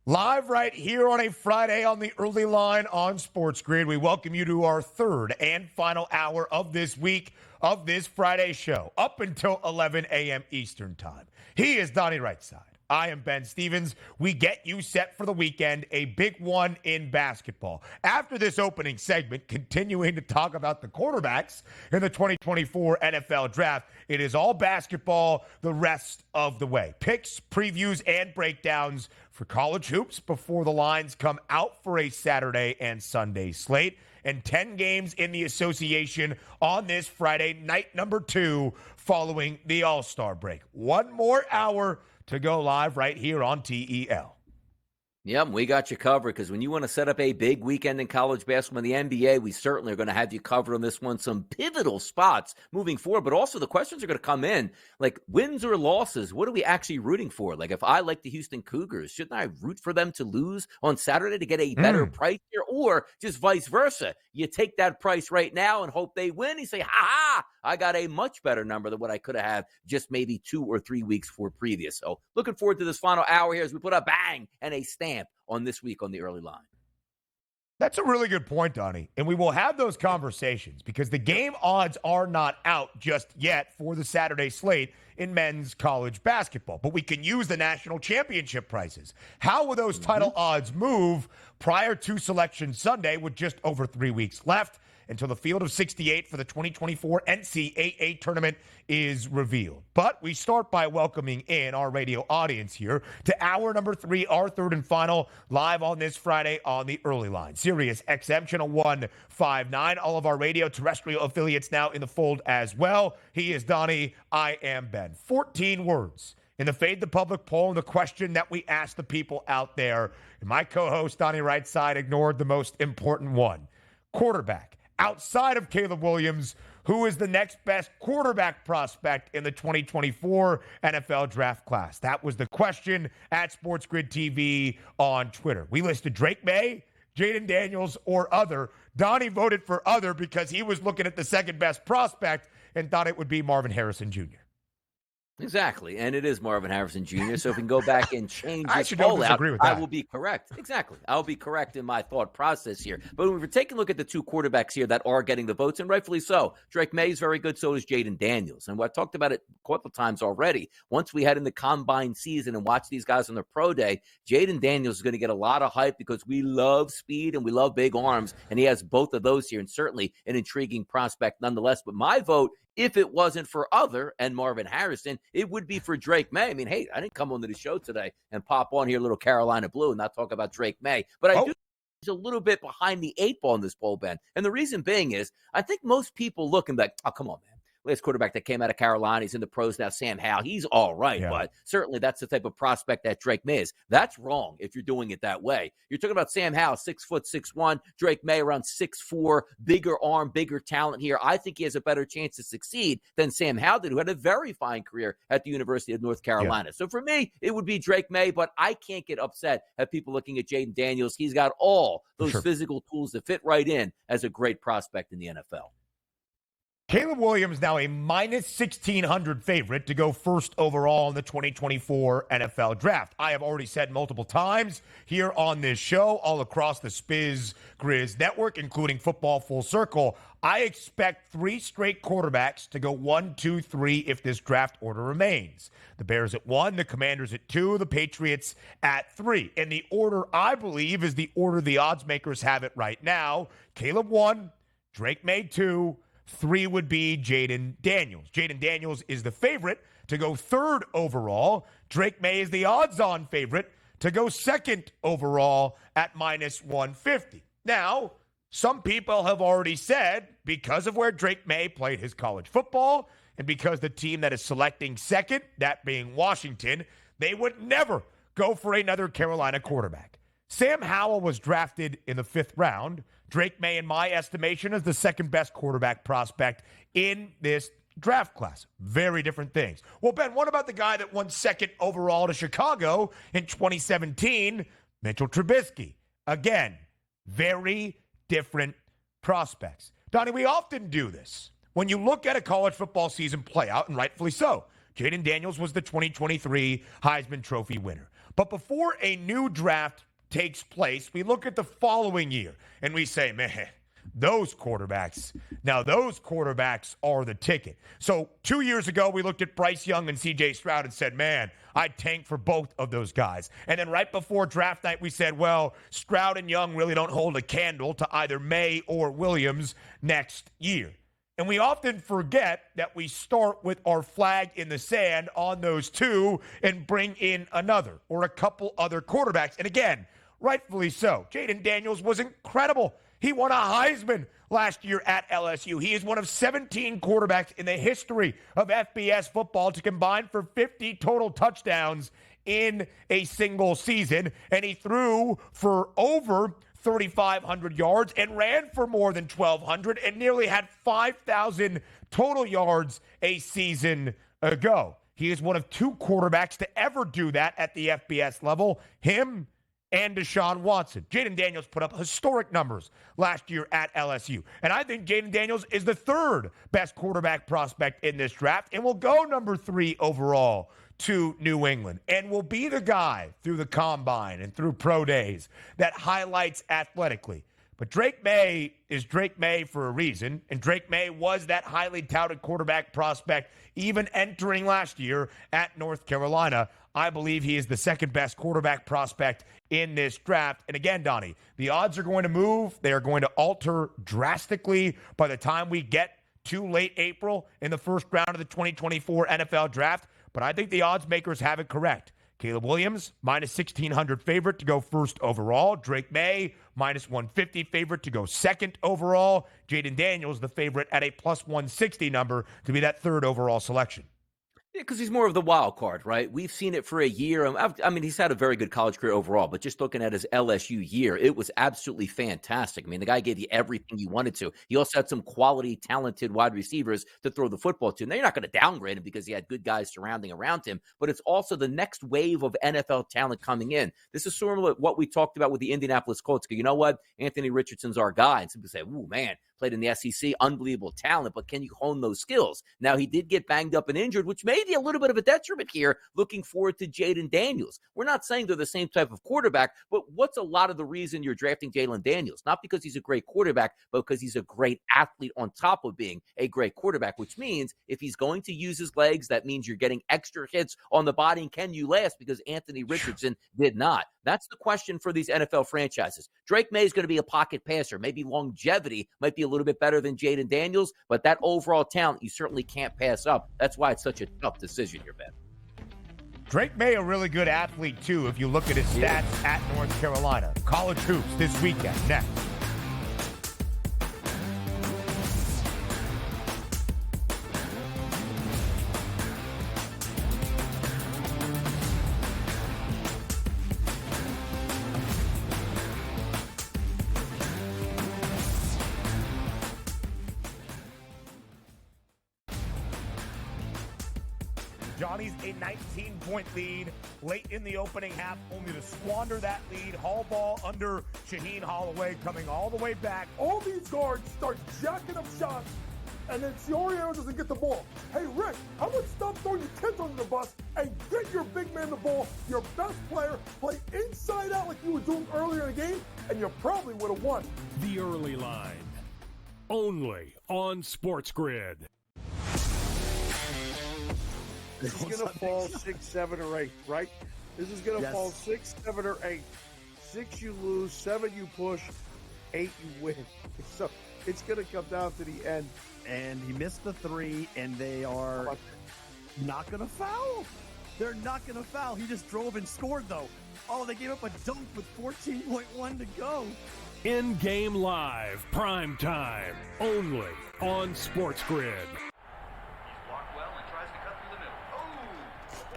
Live right here on a Friday on the early line on SportsGrid. We welcome you to our third and final hour of this week of this Friday show, up until 11 a.m. Eastern Time. He is Donnie Rightside. I am Ben Stevens. We get you set for the weekend, a big one in basketball. After this opening segment, continuing to talk about the quarterbacks in the 2024 NFL Draft, it is all basketball the rest of the way. Picks, previews, and breakdowns for college hoops before the lines come out for a Saturday and Sunday slate. And 10 games in the association on this Friday, night number 2, following the All-Star break. One more hour to go live right here on TEL. Yep, we got you covered because when you want to set up a big weekend in college basketball in the NBA, we certainly are going to have you covered on this one. Some pivotal spots moving forward, but also the questions are going to come in like wins or losses. What are we actually rooting for? Like if I like the Houston Cougars, shouldn't I root for them to lose on Saturday to get a better price here, or just vice versa? You take that price right now and hope they win. You say, ha, I got a much better number than what I could have had just maybe 2 or 3 weeks for previous. So looking forward to this final hour here as we put a bang and a stamp on this week on the early line. That's a really good point, Donnie. And we will have those conversations because the game odds are not out just yet for the Saturday slate in men's college basketball. But we can use the national championship prices. How will those title odds move prior to Selection Sunday with just over 3 weeks left until the field of 68 for the 2024 NCAA tournament is revealed? But we start by welcoming in our radio audience here to hour number 3, our third and final, live on this Friday on the early line. Sirius XM Channel 159, all of our radio terrestrial affiliates now in the fold as well. He is Donnie, I am Ben. 14 words in the Fade the Public poll, and the question that we asked the people out there, and my co-host Donnie Rightside ignored the most important one. Quarterback. Outside of Caleb Williams, who is the next best quarterback prospect in the 2024 NFL draft class? That was the question at SportsGrid TV on Twitter. We listed Drake May, Jaden Daniels, or other. Donnie voted for other because he was looking at the second best prospect and thought it would be Marvin Harrison Jr. Exactly, and it is Marvin Harrison Jr., so if we can go back and change I this actually don't poll disagree out, with that. I will be correct. Exactly. I'll be correct in my thought process here. But when we're taking a look at the two quarterbacks here that are getting the votes, and rightfully so, Drake May is very good, so is Jaden Daniels. And I've talked about it a couple times already. Once we head in the combine season and watch these guys on their pro day, Jaden Daniels is going to get a lot of hype because we love speed and we love big arms, and he has both of those here, and certainly an intriguing prospect nonetheless. But my vote, if it wasn't for other and Marvin Harrison, it would be for Drake May. I mean, hey, I didn't come onto the show today and pop on here a little Carolina Blue and not talk about Drake May. But I do think he's a little bit behind the 8 ball in this poll, Ben. And the reason being is I think most people look and be like, oh, come on, man. Last quarterback that came out of Carolina, he's in the pros now, Sam Howell. He's all right, but certainly that's the type of prospect that Drake May is. That's wrong if you're doing it that way. You're talking about Sam Howell, 6'6'1", Drake May around 6'4", bigger arm, bigger talent here. I think he has a better chance to succeed than Sam Howell did, who had a very fine career at the University of North Carolina. So for me, it would be Drake May, but I can't get upset at people looking at Jaden Daniels. He's got all those physical tools that fit right in as a great prospect in the NFL. Caleb Williams now a minus 1,600 favorite to go first overall in the 2024 NFL Draft. I have already said multiple times here on this show, all across the SportsGrid network, including Football Full Circle, I expect 3 straight quarterbacks to go 1, 2, 3 if this draft order remains. The Bears at 1, the Commanders at 2, the Patriots at 3. And the order I believe is the order the odds makers have it right now. Caleb 1, Drake May 2, 3 would be Jaden Daniels. Jaden Daniels is the favorite to go 3rd overall. Drake May is the odds-on favorite to go 2nd overall at minus 150. Now, some people have already said, because of where Drake May played his college football and because the team that is selecting 2nd, that being Washington, they would never go for another Carolina quarterback. Sam Howell was drafted in the 5th round. Drake May, in my estimation, is the 2nd best quarterback prospect in this draft class. Very different things. Well, Ben, what about the guy that won 2nd overall to Chicago in 2017, Mitchell Trubisky? Again, very different prospects. Donnie, we often do this. When you look at a college football season play out, and rightfully so, Jaden Daniels was the 2023 Heisman Trophy winner. But before a new draft takes place, we look at the following year and we say, man, those quarterbacks are the ticket. So 2 years ago, we looked at Bryce Young and C.J. Stroud and said, man, I'd tank for both of those guys. And then right before draft night, we said, well, Stroud and Young really don't hold a candle to either May or Williams next year. And we often forget that we start with our flag in the sand on those two and bring in another or a couple other quarterbacks. And again, rightfully so. Jaden Daniels was incredible. He won a Heisman last year at LSU. He is one of 17 quarterbacks in the history of FBS football to combine for 50 total touchdowns in a single season. And he threw for over 3,500 yards and ran for more than 1,200 and nearly had 5,000 total yards a season ago. He is one of 2 quarterbacks to ever do that at the FBS level, him and Deshaun Watson. Jaden Daniels put up historic numbers last year at LSU. And I think Jaden Daniels is the 3rd best quarterback prospect in this draft and will go number 3 overall to New England and will be the guy through the combine and through pro days that highlights athletically. But Drake May is Drake May for a reason, and Drake May was that highly touted quarterback prospect even entering last year at North Carolina. I believe he is the 2nd best quarterback prospect in this draft. And again, Donnie, the odds are going to move. They are going to alter drastically by the time we get to late April in the first round of the 2024 NFL draft. But I think the odds makers have it correct. Caleb Williams, minus 1,600 favorite to go 1st overall. Drake May, minus 150 favorite to go 2nd overall. Jaden Daniels, the favorite at a plus 160 number to be that 3rd overall selection. Yeah, because he's more of the wild card, right? We've seen it for a year. I mean, he's had a very good college career overall, but just looking at his LSU year, it was absolutely fantastic. I mean, the guy gave you everything you wanted to. He also had some quality, talented wide receivers to throw the football to. Now, you're not going to downgrade him because he had good guys surrounding around him, but it's also the next wave of NFL talent coming in. This is sort of what we talked about with the Indianapolis Colts. You know what? Anthony Richardson's our guy. And some people say, ooh, man, played in the SEC, unbelievable talent, but can you hone those skills? Now, he did get banged up and injured, which may be a little bit of a detriment here, looking forward to Jaden Daniels. We're not saying they're the same type of quarterback, but what's a lot of the reason you're drafting Jalen Daniels? Not because he's a great quarterback, but because he's a great athlete on top of being a great quarterback, which means if he's going to use his legs, that means you're getting extra hits on the body, and can you last? Because Anthony Richardson did not. That's the question for these NFL franchises. Drake May is going to be a pocket passer. Maybe longevity might be a little bit better than Jaden Daniels, but that overall talent you certainly can't pass up. That's why it's such a tough decision here, Ben. Drake May, a really good athlete, too, if you look at his stats at North Carolina. College hoops this weekend. Next. Johnny's a 19-point lead late in the opening half, only to squander that lead. Hall ball under Shaheen Holloway coming all the way back. All these guards start jacking up shots, and then Fiorio doesn't get the ball. Hey, Rick, how about stop throwing your kids under the bus and get your big man the ball, your best player, play inside out like you were doing earlier in the game, and you probably would have won. The Early Line, only on SportsGrid. This is going to fall 6, 7, or 8, right? This is going to fall 6, 7, or 8. 6 you lose, 7 you push, 8 you win. So it's going to come down to the end. And he missed the 3, and they are not going to foul. They're not going to foul. He just drove and scored, though. Oh, they gave up a dunk with 14.1 to go. In-game live, prime time, only on SportsGrid.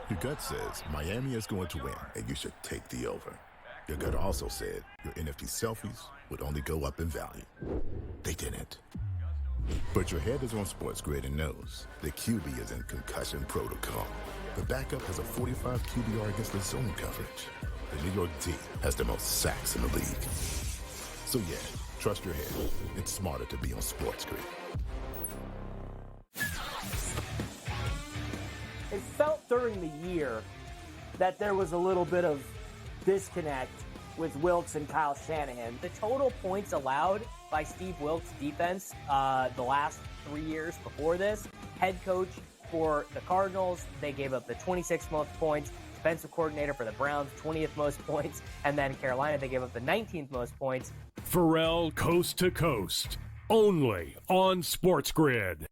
Your gut says Miami is going to win, and you should take the over. Your gut also said your NFT selfies would only go up in value. They didn't. But your head is on SportsGrid and knows the QB is in concussion protocol. The backup has a 45 QBR against the zone coverage. The New York D has the most sacks in the league. So yeah, trust your head. It's smarter to be on SportsGrid. It felt during the year that there was a little bit of disconnect with Wilkes and Kyle Shanahan. The total points allowed by Steve Wilkes' defense the last 3 years before this, head coach for the Cardinals, they gave up the 26th most points. Defensive coordinator for the Browns, 20th most points. And then Carolina, they gave up the 19th most points. Pharrell Coast to Coast, only on SportsGrid.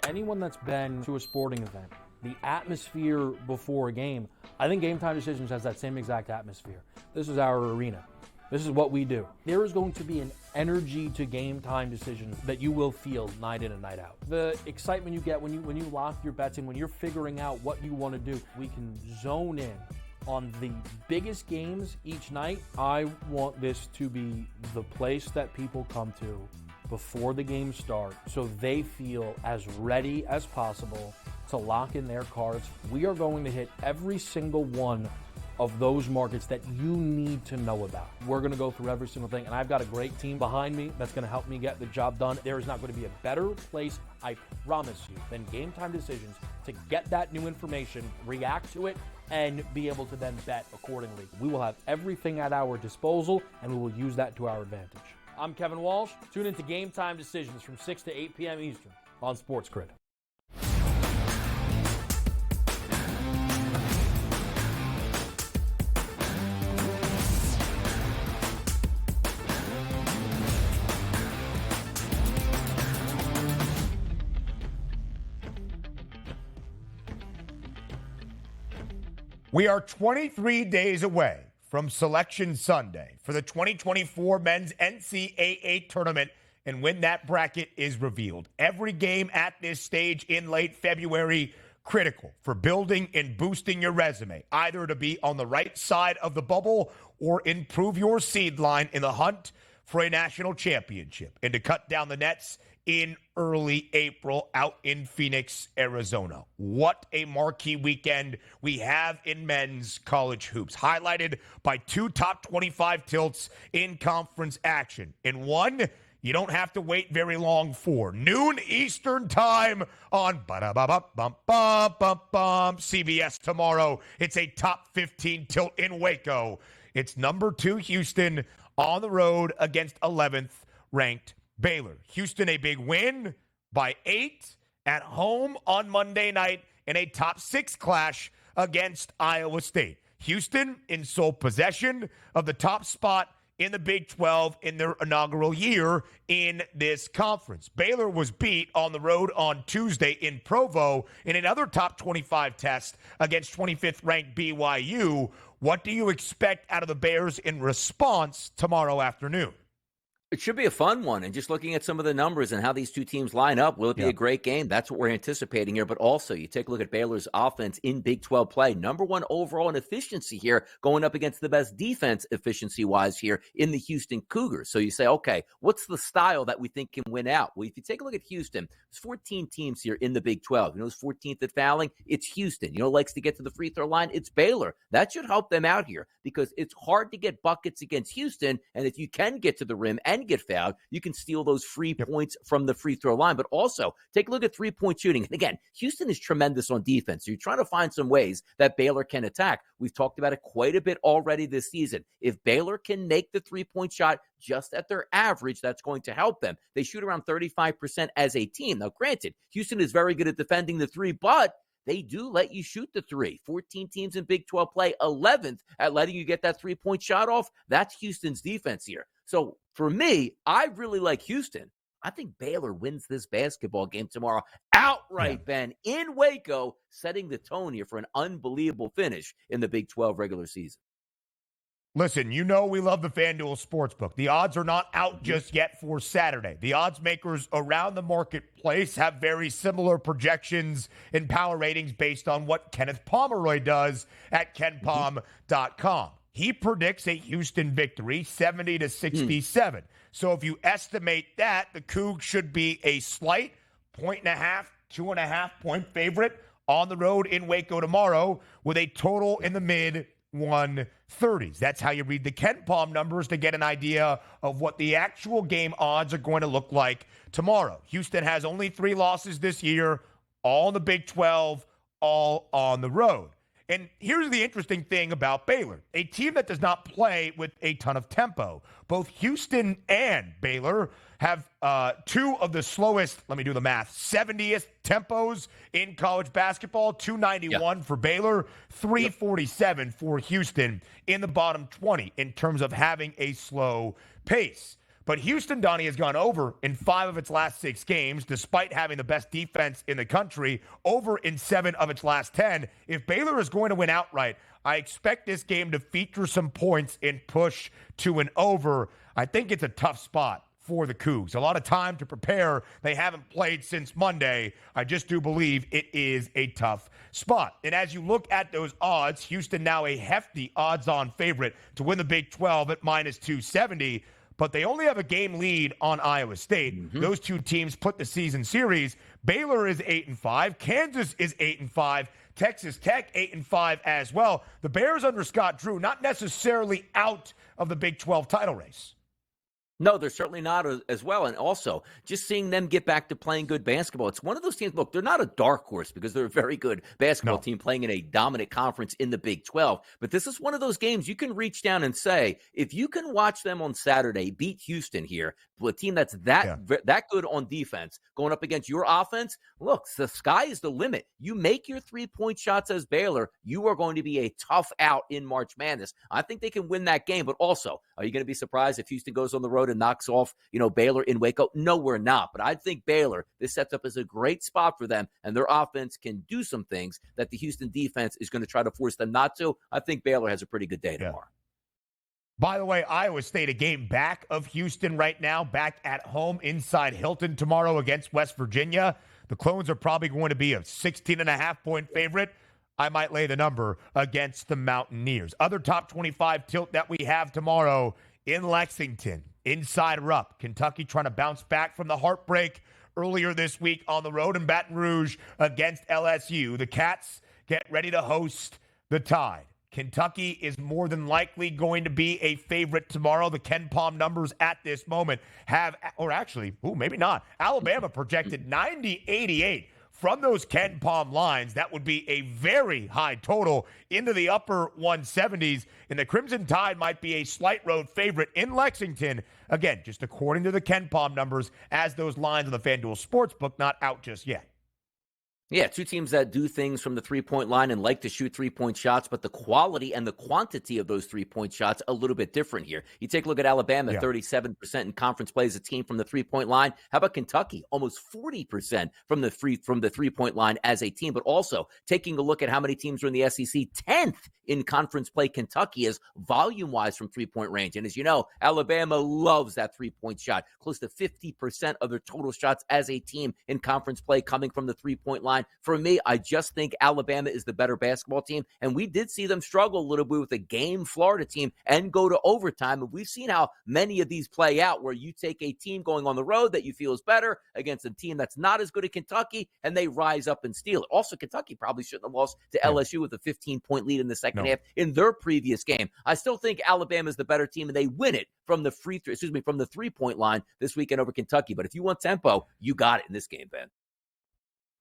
Anyone that's been to a sporting event, the atmosphere before a game, I think Game Time Decisions has that same exact atmosphere. This is our arena. This is what we do. There is going to be an energy to Game Time Decisions that you will feel night in and night out. The excitement you get when you lock your bets in, when you're figuring out what you want to do, we can zone in on the biggest games each night. I want this to be the place that people come to before the games start so they feel as ready as possible to lock in their cards. We are going to hit every single one of those markets that you need to know about. We're going to go through every single thing, and I've got a great team behind me that's going to help me get the job done. There is not going to be a better place, I promise you, than Game Time Decisions to get that new information, react to it, and be able to then bet accordingly. We will have everything at our disposal, and we will use that to our advantage. I'm Kevin Walsh. Tune into Game Time Decisions from 6 to 8 p.m. Eastern on SportsGrid. We are 23 days away from Selection Sunday for the 2024 Men's NCAA Tournament, and when that bracket is revealed. Every game at this stage in late February, critical for building and boosting your resume, either to be on the right side of the bubble or improve your seed line in the hunt for a national championship, and to cut down the nets in early April out in Phoenix, Arizona. What a marquee weekend we have in men's college hoops, highlighted by two top 25 tilts in conference action. In one, you don't have to wait very long for. Noon Eastern time on CBS tomorrow. It's a top 15 tilt in Waco. It's number 2 Houston on the road against 11th ranked Baylor. Houston, a big win by 8 at home on Monday night in a top 6 clash against Iowa State. Houston in sole possession of the top spot in the Big 12 in their inaugural year in this conference. Baylor was beat on the road on Tuesday in Provo in another top 25 test against 25th ranked BYU. What do you expect out of the Bears in response tomorrow afternoon? It should be a fun one. And just looking at some of the numbers and how these two teams line up, will it be a great game? That's what we're anticipating here. But also, you take a look at Baylor's offense in Big 12 play. Number 1 overall in efficiency here, going up against the best defense efficiency-wise here in the Houston Cougars. So you say, okay, what's the style that we think can win out? Well, if you take a look at Houston, there's 14 teams here in the Big 12. You know who's 14th at fouling? It's Houston. You know who likes to get to the free throw line? It's Baylor. That should help them out here because it's hard to get buckets against Houston. And if you can get to the rim and get fouled, you can steal those free points from the free throw line. But also, take a look at three-point shooting. And again, Houston is tremendous on defense. So you're trying to find some ways that Baylor can attack. We've talked about it quite a bit already this season. If Baylor can make the three-point shot just at their average, that's going to help them. They shoot around 35% as a team. Now, granted, Houston is very good at defending the three, but they do let you shoot the three. 14 teams in Big 12 play, 11th at letting you get that three-point shot off. That's Houston's defense here. So for me, I really like Houston. I think Baylor wins this basketball game tomorrow outright, Ben, in Waco, setting the tone here for an unbelievable finish in the Big 12 regular season. Listen, you know we love the FanDuel Sportsbook. The odds are not out just yet for Saturday. The odds makers around the marketplace have very similar projections and power ratings based on what Kenneth Pomeroy does at KenPom.com. He predicts a Houston victory, 70-67. So if you estimate that, the Cougs should be a slight 1.5, 2.5 point favorite on the road in Waco tomorrow with a total in the mid-130s. That's how you read the KenPom numbers to get an idea of what the actual game odds are going to look like tomorrow. Houston has only 3 losses this year, all in the Big 12, all on the road. And here's the interesting thing about Baylor, a team that does not play with a ton of tempo. Both Houston and Baylor have two of the slowest, let me do the math, 70th tempos in college basketball, 291 for Baylor, 347 for Houston in the bottom 20 in terms of having a slow pace. But Houston, Donnie, has gone over in 5 of its last 6 games, despite having the best defense in the country, over in 7 of its last 10. If Baylor is going to win outright, I expect this game to feature some points and push to an over. I think it's a tough spot for the Cougs. A lot of time to prepare. They haven't played since Monday. I just do believe it is a tough spot. And as you look at those odds, Houston now a hefty odds-on favorite to win the Big 12 at minus 270. But they only have a game lead on Iowa State. Those two teams put the season series. Baylor is 8-5. Kansas is 8-5. Texas Tech 8-5 as well. The Bears under Scott Drew not necessarily out of the Big 12 title race. No, they're certainly not as well. And also, just seeing them get back to playing good basketball. It's one of those teams, look, they're not a dark horse because they're a very good basketball team playing in a dominant conference in the Big 12. But this is one of those games you can reach down and say, if you can watch them on Saturday beat Houston here, a team that's that good on defense, going up against your offense, look, the sky is the limit. You make your three-point shots as Baylor, you are going to be a tough out in March Madness. I think they can win that game. But also, are you going to be surprised if Houston goes on the road and knocks off, Baylor in Waco? No, we're not. But I think Baylor, this sets up as a great spot for them, and their offense can do some things that the Houston defense is going to try to force them not to. I think Baylor has a pretty good day tomorrow. By the way, Iowa State a game back of Houston right now, back at home inside Hilton tomorrow against West Virginia. The Clones are probably going to be a 16.5-point favorite. I might lay the number against the Mountaineers. Other top 25 tilt that we have tomorrow in Lexington, inside Rupp. Kentucky trying to bounce back from the heartbreak earlier this week on the road in Baton Rouge against LSU. The Cats get ready to host the Tide. Kentucky is more than likely going to be a favorite tomorrow. The Ken Palm numbers at this moment have, or actually, maybe not. Alabama projected 90-88 from those Ken Palm lines. That would be a very high total into the upper 170s. And the Crimson Tide might be a slight road favorite in Lexington. Again, just according to the Ken Palm numbers, as those lines on the FanDuel Sportsbook not out just yet. Yeah, two teams that do things from the three-point line and like to shoot three-point shots, but the quality and the quantity of those three-point shots a little bit different here. You take a look at Alabama, 37% in conference play as a team from the three-point line. How about Kentucky? Almost 40% from the three-point line as a team, but also taking a look at how many teams are in the SEC, 10th in conference play Kentucky is volume-wise from three-point range. And as you know, Alabama loves that three-point shot. Close to 50% of their total shots as a team in conference play coming from the three-point line. For me, I just think Alabama is the better basketball team, and we did see them struggle a little bit with a game Florida team and go to overtime, and we've seen how many of these play out where you take a team going on the road that you feel is better against a team that's not as good at Kentucky, and they rise up and steal it. Also, Kentucky probably shouldn't have lost to LSU with a 15-point lead in the second half in their previous game. I still think Alabama is the better team, and they win it from the from the three-point line this weekend over Kentucky. But if you want tempo, you got it in this game, Ben.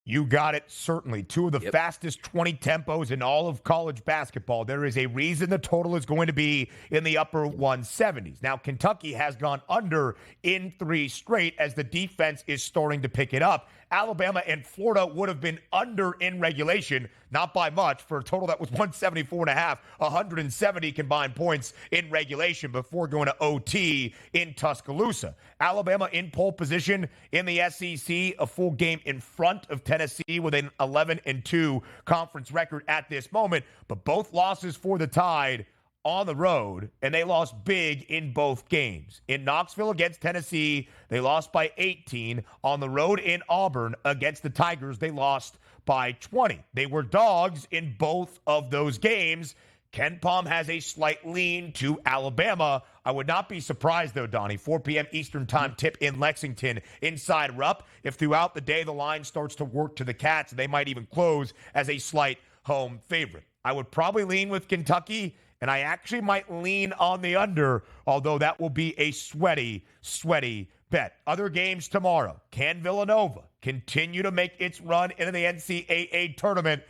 You got it, certainly. Two of the fastest 20 tempos in all of college basketball. There is a reason the total is going to be in the upper 170s. Now, Kentucky has gone under in 3 straight as the defense is starting to pick it up. Alabama and Florida would have been under in regulation, not by much, for a total that was 174.5, 170 combined points in regulation before going to OT in Tuscaloosa. Alabama in pole position in the SEC, a full game in front of Tennessee with an 11-2 conference record at this moment, but both losses for the Tide on the road, and they lost big in both games. In Knoxville against Tennessee, they lost by 18. On the road in Auburn against the Tigers, they lost by 20. They were dogs in both of those games. Ken Palm has a slight lean to Alabama. I would not be surprised, though, Donnie, 4 p.m. Eastern time tip in Lexington inside Rupp. If throughout the day the line starts to work to the Cats, they might even close as a slight home favorite. I would probably lean with Kentucky, and I actually might lean on the under, although that will be a sweaty bet. Other games tomorrow. Can Villanova continue to make its run into the NCAA tournament?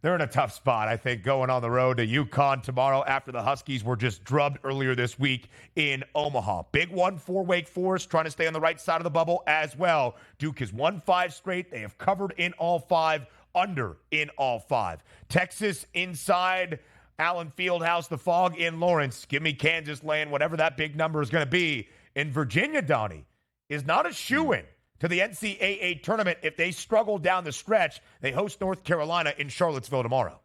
they're in a tough spot, I think, going on the road to UConn tomorrow after the Huskies were just drubbed earlier this week in Omaha. Big one for Wake Forest, trying to stay on the right side of the bubble as well. Duke has won 5 straight. They have covered in all 5, under in all 5. Texas inside Allen Fieldhouse, the Fog in Lawrence. Give me Kansas laying whatever that big number is going to be. In Virginia, Donnie, is not a shoo-in to the NCAA tournament if they struggle down the stretch. They host North Carolina in Charlottesville tomorrow.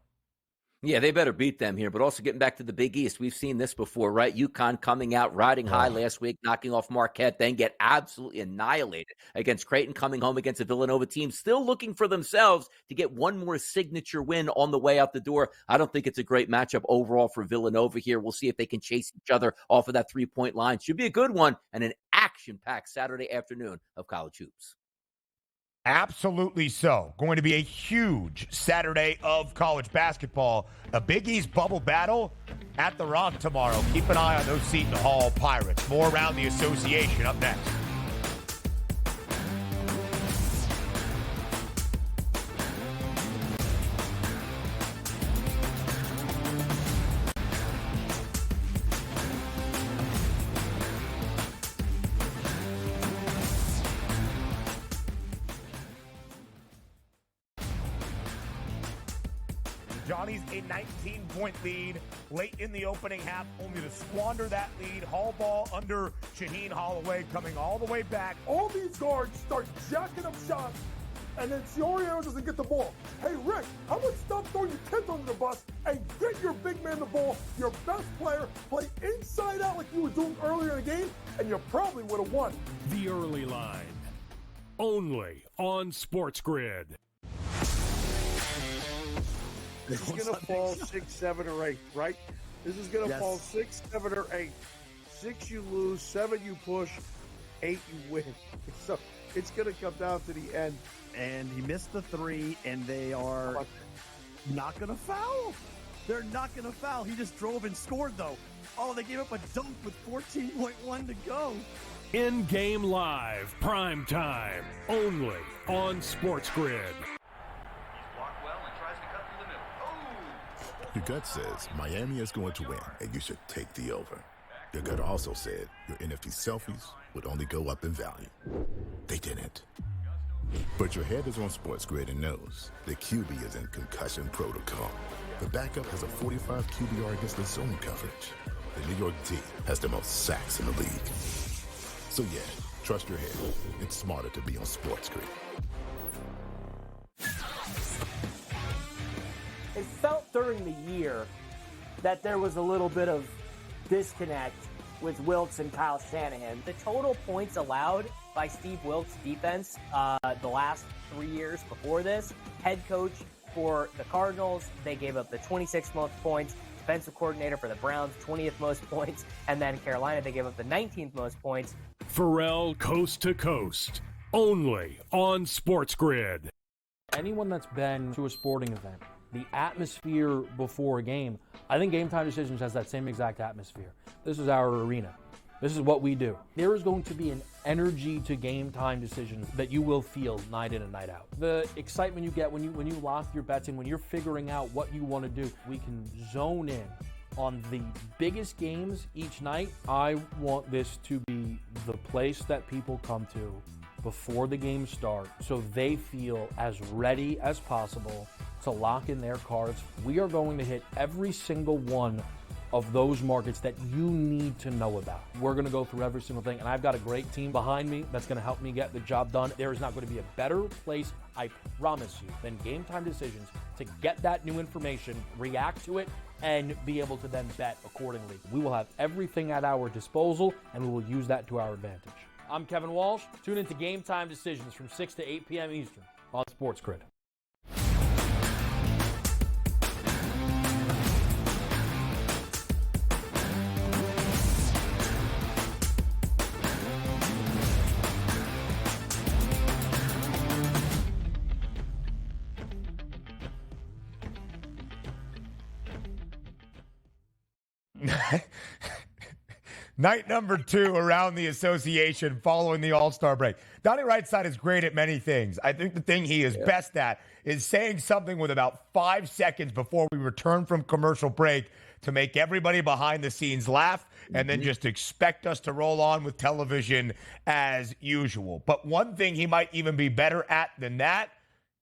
Yeah, they better beat them here. But also getting back to the Big East, we've seen this before, right? UConn coming out, riding high last week, knocking off Marquette, then get absolutely annihilated against Creighton, coming home against a Villanova team, still looking for themselves to get one more signature win on the way out the door. I don't think it's a great matchup overall for Villanova here. We'll see if they can chase each other off of that three-point line. Should be a good one and an action-packed Saturday afternoon of college hoops. Absolutely so. Going to be a huge Saturday of college basketball. A Big East bubble battle at the Rock tomorrow. Keep an eye on those Seton Hall Pirates. More around the association up next. Johnny's a 19-point lead late in the opening half, only to squander that lead. Hall ball under Shaheen Holloway coming all the way back. All these guards start jacking up shots, and then Cioriano doesn't get the ball. Hey, Rick, how about stop throwing your kids under the bus and get your big man the ball, your best player, play inside out like you were doing earlier in the game, and you probably would have won. The Early Line. Only on SportsGrid. This is going to fall 6, 7, or 8, right? This is going to fall 6, 7, or 8. 6 you lose, 7 you push, 8 you win. So it's going to come down to the end. And he missed the 3, and they are not going to foul. They're not going to foul. He just drove and scored, though. Oh, they gave up a dunk with 14.1 to go. In-game live, prime time, only on SportsGrid. Your gut says Miami is going to win, and you should take the over. Your gut also said your NFT selfies would only go up in value. They didn't. But your head is on SportsGrid and knows the QB is in concussion protocol. The backup has a 45 QBR against the zone coverage. The New York D has the most sacks in the league. So yeah, trust your head. It's smarter to be on SportsGrid. It felt during the year that there was a little bit of disconnect with Wilkes and Kyle Shanahan. The total points allowed by Steve Wilkes' defense the last 3 years before this, head coach for the Cardinals, they gave up the 26th most points, defensive coordinator for the Browns, 20th most points, and then Carolina, they gave up the 19th most points. Pharrell Coast to Coast, only on SportsGrid. Anyone that's been to a sporting event, the atmosphere before a game, I think Game Time Decisions has that same exact atmosphere. This is our arena. This is what we do. There is going to be an energy to Game Time Decisions that you will feel night in and night out. The excitement you get when you lock your bets in, when you're figuring out what you want to do, we can zone in on the biggest games each night. I want this to be the place that people come to before the games start so they feel as ready as possible to lock in their cards. We are going to hit every single one of those markets that you need to know about. We're going to go through every single thing, and I've got a great team behind me that's going to help me get the job done. There is not going to be a better place, I promise you, than Game Time Decisions to get that new information, react to it, and be able to then bet accordingly. We will have everything at our disposal, and we will use that to our advantage. I'm Kevin Walsh. Tune into Game Time Decisions from 6 to 8 p.m. Eastern on SportsGrid. Night number 2 around the association following the All-Star break. Donnie Rightside is great at many things. I think the thing he is best at is saying something with about 5 seconds before we return from commercial break to make everybody behind the scenes laugh and then just expect us to roll on with television as usual. But one thing he might even be better at than that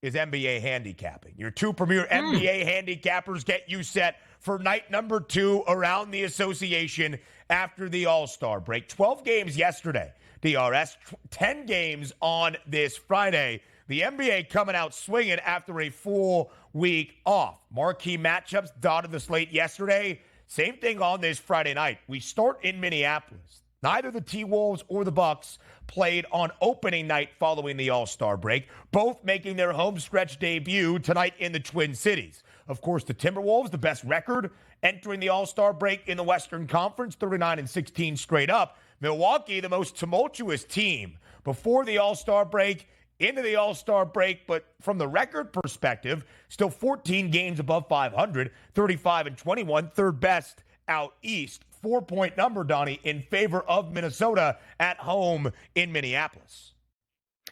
is NBA handicapping. Your 2 premier NBA handicappers get you set for night number 2 around the association after the All-Star break. 12 games yesterday, DRS, 10 games on this Friday. The NBA coming out swinging after a full week off. Marquee matchups dotted the slate yesterday. Same thing on this Friday night. We start in Minneapolis. Neither the T-Wolves or the Bucks played on opening night following the All-Star break, both making their home stretch debut tonight in the Twin Cities. Of course, the Timberwolves, the best record entering the All-Star break in the Western Conference, 39-16 straight up. Milwaukee, the most tumultuous team before the All-Star break, into the All-Star break, but from the record perspective, still 14 games above 500, 35-21, third best out east. 4-point number, Donnie, in favor of Minnesota at home in Minneapolis.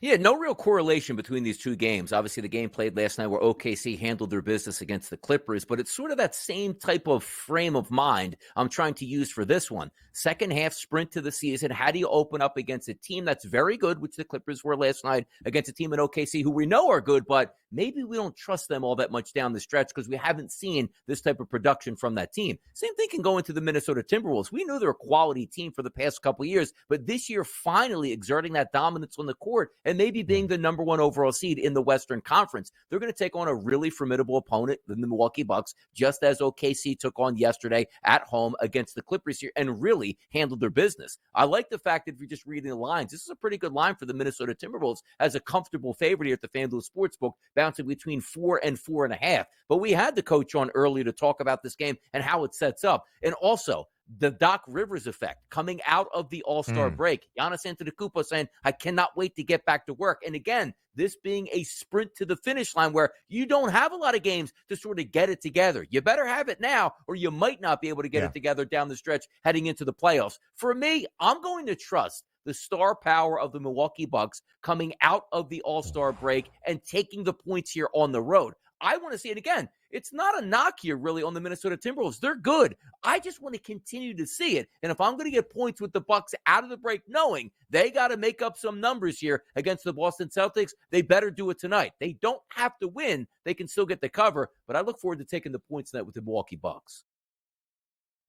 Yeah, no real correlation between these two games. Obviously, the game played last night where OKC handled their business against the Clippers, but it's sort of that same type of frame of mind I'm trying to use for this one. Second half sprint to the season. How do you open up against a team that's very good, which the Clippers were last night, against a team in OKC who we know are good, but maybe we don't trust them all that much down the stretch because we haven't seen this type of production from that team. Same thing can go into the Minnesota Timberwolves. We knew they're a quality team for the past couple of years, but this year finally exerting that dominance on the court and maybe being the number 1 overall seed in the Western Conference. They're going to take on a really formidable opponent, the Milwaukee Bucks, just as OKC took on yesterday at home against the Clippers here and really handled their business. I like the fact that if you're just reading the lines, this is a pretty good line for the Minnesota Timberwolves as a comfortable favorite here at the FanDuel Sportsbook, bouncing between 4 and 4.5. But we had the coach on earlier to talk about this game and how it sets up. And also, the Doc Rivers effect coming out of the All-Star break. Giannis Antetokounmpo saying, I cannot wait to get back to work. And again, this being a sprint to the finish line where you don't have a lot of games to sort of get it together. You better have it now or you might not be able to get it together down the stretch heading into the playoffs. For me, I'm going to trust the star power of the Milwaukee Bucks coming out of the All-Star break and taking the points here on the road. I want to see it again. It's not a knock here really on the Minnesota Timberwolves. They're good. I just want to continue to see it. And if I'm going to get points with the Bucks out of the break, knowing they got to make up some numbers here against the Boston Celtics, they better do it tonight. They don't have to win. They can still get the cover. But I look forward to taking the points tonight with the Milwaukee Bucks.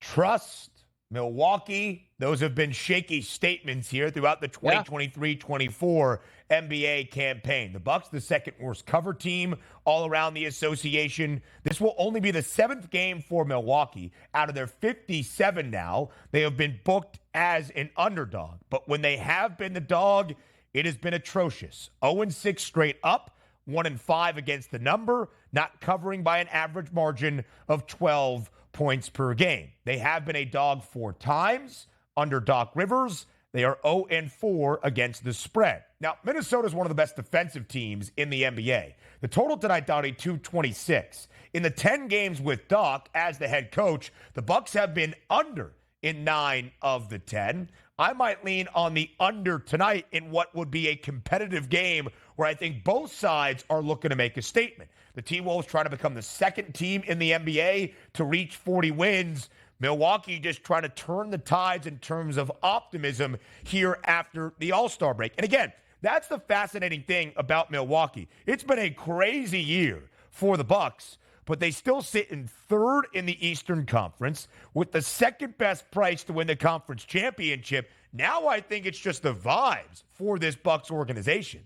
Trust Milwaukee. Those have been shaky statements here throughout the 2023-24 NBA campaign. The Bucks, the second worst cover team all around the association. This will only be the 7th game for Milwaukee. Out of their 57 now, they have been booked as an underdog. But when they have been the dog, it has been atrocious. 0-6 straight up, 1-5 against the number, not covering by an average margin of 12 points per game. They have been a dog 4 times under Doc Rivers. They are 0-4 against the spread. Now, Minnesota is one of the best defensive teams in the NBA. The total tonight, Donnie, 226. In the 10 games with Doc as the head coach, the Bucks have been under in 9 of the 10. I might lean on the under tonight in what would be a competitive game where I think both sides are looking to make a statement. The T-Wolves trying to become the second team in the NBA to reach 40 wins. Milwaukee just trying to turn the tides in terms of optimism here after the All-Star break. And again, that's the fascinating thing about Milwaukee. It's been a crazy year for the Bucks, but they still sit in 3rd in the Eastern Conference with the second best price to win the conference championship. Now I think it's just the vibes for this Bucks organization.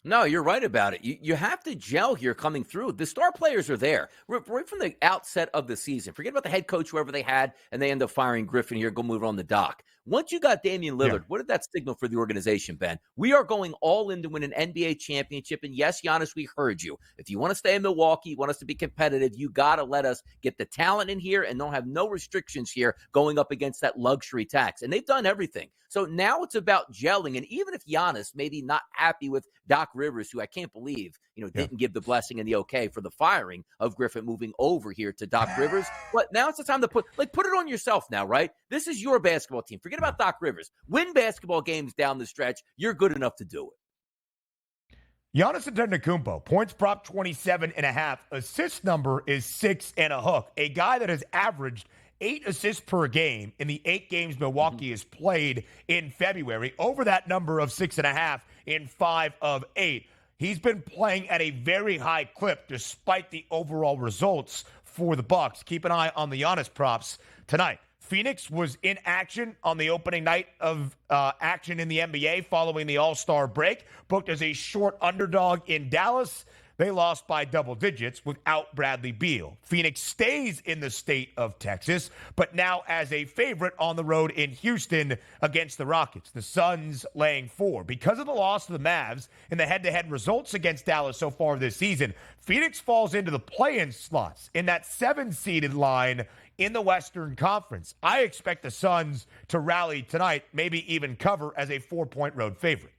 No, you're right about it. You have to gel here coming through. The star players are there. Right from the outset of the season. Forget about the head coach, whoever they had, and they end up firing Griffin here, go move on the dock. Once you got Damian Lillard, what did that signal for the organization, Ben? We are going all in to win an NBA championship. And yes, Giannis, we heard you. If you want to stay in Milwaukee, you want us to be competitive, you got to let us get the talent in here and don't have no restrictions here going up against that luxury tax. And they've done everything. So now it's about gelling. And even if Giannis maybe not happy with Doc Rivers, who I can't believe, didn't give the blessing and the okay for the firing of Griffin moving over here to Doc Rivers. But now it's the time to put it on yourself now, right? This is your basketball team. Forget about Doc Rivers. Win basketball games down the stretch. You're good enough to do it. Giannis Antetokounmpo, points prop 27.5. Assist number is 6 and a hook. A guy that has averaged 8 assists per game in the 8 games Milwaukee has played in February, over that number of 6.5 in 5 of 8. He's been playing at a very high clip despite the overall results for the Bucks. Keep an eye on the Giannis props tonight. Phoenix was in action on the opening night of action in the NBA following the All-Star break, booked as a short underdog in Dallas. They lost by double digits without Bradley Beal. Phoenix stays in the state of Texas, but now as a favorite on the road in Houston against the Rockets. The Suns laying 4. Because of the loss of the Mavs in the head-to-head results against Dallas so far this season, Phoenix falls into the play-in slots in that 7-seeded line in the Western Conference. I expect the Suns to rally tonight, maybe even cover as a 4-point road favorite.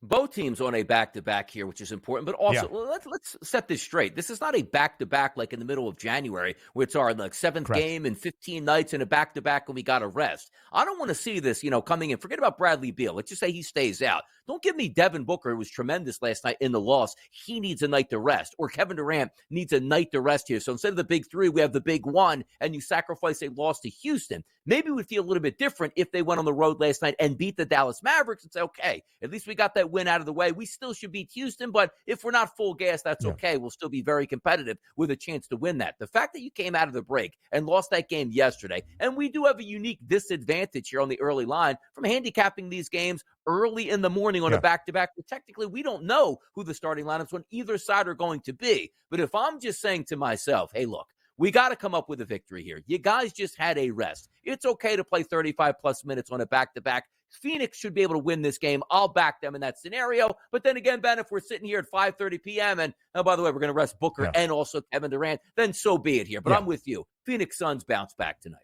Both teams on a back-to-back here, which is important. But also, let's set this straight. This is not a back-to-back like in the middle of January, where it's our 7th game in 15 nights and a back-to-back when we got a rest. I don't want to see this, coming in. Forget about Bradley Beal. Let's just say he stays out. Don't give me Devin Booker, who was tremendous last night in the loss. He needs a night to rest. Or Kevin Durant needs a night to rest here. So instead of the big 3, we have the big 1, and you sacrifice a loss to Houston. Maybe we'd feel a little bit different if they went on the road last night and beat the Dallas Mavericks and say, okay, at least we got that win out of the way. We still should beat Houston, but if we're not full gas, that's okay. We'll still be very competitive with a chance to win that. The fact that you came out of the break and lost that game yesterday, and we do have a unique disadvantage here on the early line from handicapping these games early in the morning on a back-to-back. But technically, we don't know who the starting lineups on either side are going to be. But if I'm just saying to myself, hey, look, we got to come up with a victory here. You guys just had a rest. It's okay to play 35-plus minutes on a back-to-back. Phoenix should be able to win this game. I'll back them in that scenario. But then again, Ben, if we're sitting here at 5:30 p.m. and, oh, by the way, we're going to rest Booker and also Kevin Durant, then so be it here. But I'm with you. Phoenix Suns bounce back tonight.